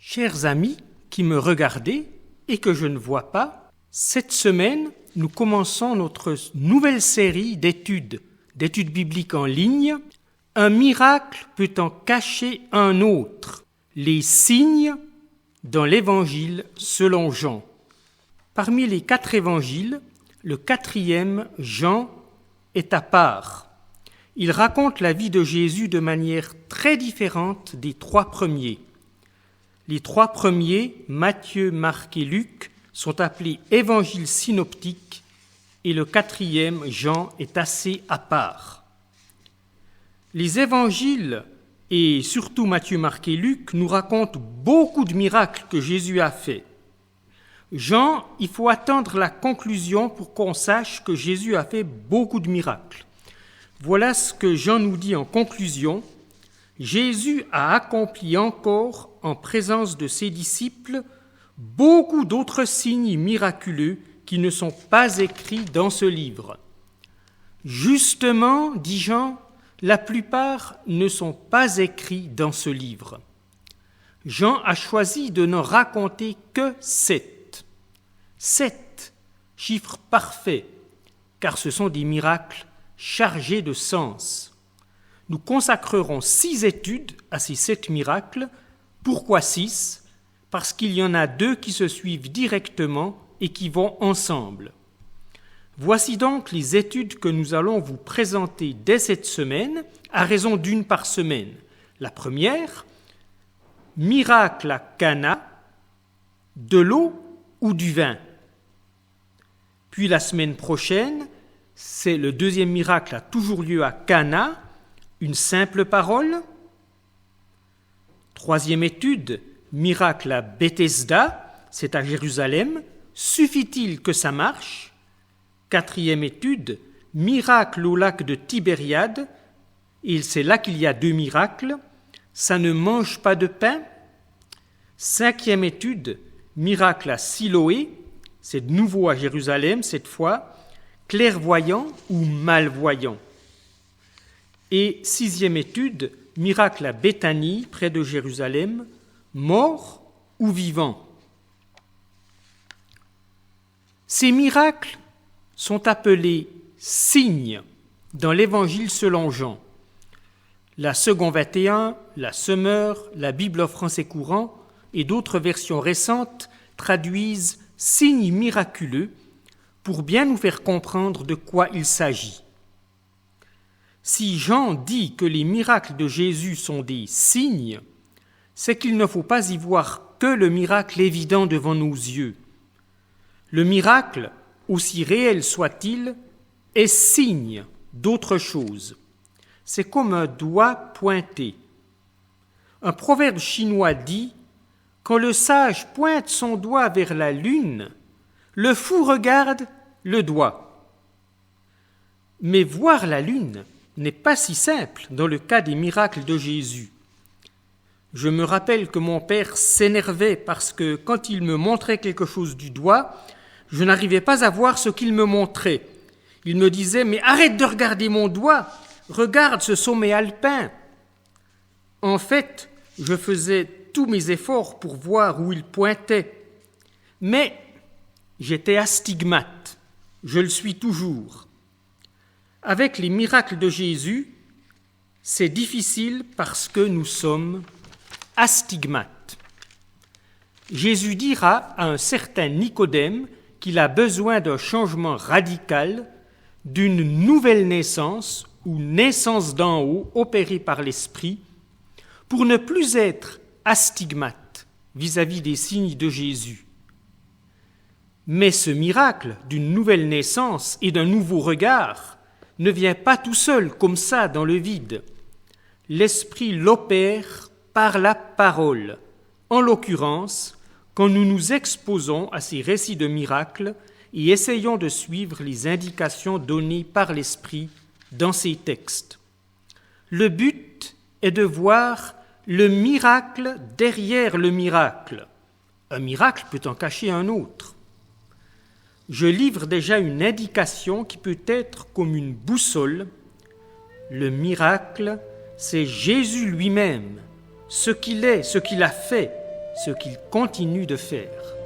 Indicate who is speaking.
Speaker 1: Chers amis qui me regardez et que je ne vois pas, cette semaine, nous commençons notre nouvelle série d'études bibliques en ligne. Un miracle peut en cacher un autre. Les signes dans l'Évangile selon Jean. Parmi les 4 évangiles, le 4e, Jean, est à part. Il raconte la vie de Jésus de manière très différente des 3 premiers. Les 3 premiers, Matthieu, Marc et Luc, sont appelés évangiles synoptiques et le 4e, Jean, est assez à part. Les évangiles, et surtout Matthieu, Marc et Luc, nous racontent beaucoup de miracles que Jésus a faits. Jean, il faut attendre la conclusion pour qu'on sache que Jésus a fait beaucoup de miracles. Voilà ce que Jean nous dit en conclusion. Jésus a accompli encore, en présence de ses disciples, beaucoup d'autres signes miraculeux qui ne sont pas écrits dans ce livre. Justement, dit Jean, la plupart ne sont pas écrits dans ce livre. Jean a choisi de n'en raconter que 7. 7, chiffre parfait, car ce sont des miracles chargés de sens. Nous consacrerons 6 études à ces 7 miracles. Pourquoi 6 ? Parce qu'il y en a 2 qui se suivent directement et qui vont ensemble. Voici donc les études que nous allons vous présenter dès cette semaine, à raison d'1 par semaine. La première, miracle à Cana, de l'eau ou du vin. Puis la semaine prochaine, c'est le 2e miracle a toujours lieu à Cana, une simple parole. 3e étude, miracle à Bethesda, c'est à Jérusalem. Suffit-il que ça marche ? 4e étude, miracle au lac de Tibériade, et c'est là qu'il y a 2 miracles. Ça ne mange pas de pain. 5e étude, miracle à Siloé, c'est de nouveau à Jérusalem cette fois, clairvoyant ou malvoyant. Et 6e étude, miracle à Béthanie, près de Jérusalem, mort ou vivant. Ces miracles sont appelés signes dans l'Évangile selon Jean. La Seconde 21, la Semeur, la Bible en français courant et d'autres versions récentes traduisent signes miraculeux pour bien nous faire comprendre de quoi il s'agit. Si Jean dit que les miracles de Jésus sont des signes, c'est qu'il ne faut pas y voir que le miracle évident devant nos yeux. Le miracle, aussi réel soit-il, est signe d'autre chose. C'est comme un doigt pointé. Un proverbe chinois dit « Quand le sage pointe son doigt vers la lune, le fou regarde le doigt. » Mais voir la lune n'est pas si simple dans le cas des miracles de Jésus. Je me rappelle que mon père s'énervait parce que quand il me montrait quelque chose du doigt, je n'arrivais pas à voir ce qu'il me montrait. Il me disait « Mais arrête de regarder mon doigt, regarde ce sommet alpin !» En fait, je faisais tous mes efforts pour voir où il pointait. Mais j'étais astigmate, je le suis toujours. Avec les miracles de Jésus, c'est difficile parce que nous sommes astigmates. Jésus dira à un certain Nicodème qu'il a besoin d'un changement radical, d'une nouvelle naissance ou naissance d'en haut opérée par l'Esprit, pour ne plus être astigmate vis-à-vis des signes de Jésus. Mais ce miracle d'une nouvelle naissance et d'un nouveau regard ne vient pas tout seul comme ça dans le vide. L'Esprit l'opère par la parole, en l'occurrence, quand nous nous exposons à ces récits de miracles et essayons de suivre les indications données par l'Esprit dans ces textes. Le but est de voir le miracle derrière le miracle. Un miracle peut en cacher un autre. Je livre déjà une indication qui peut être comme une boussole. Le miracle, c'est Jésus lui-même, ce qu'il est, ce qu'il a fait, ce qu'il continue de faire.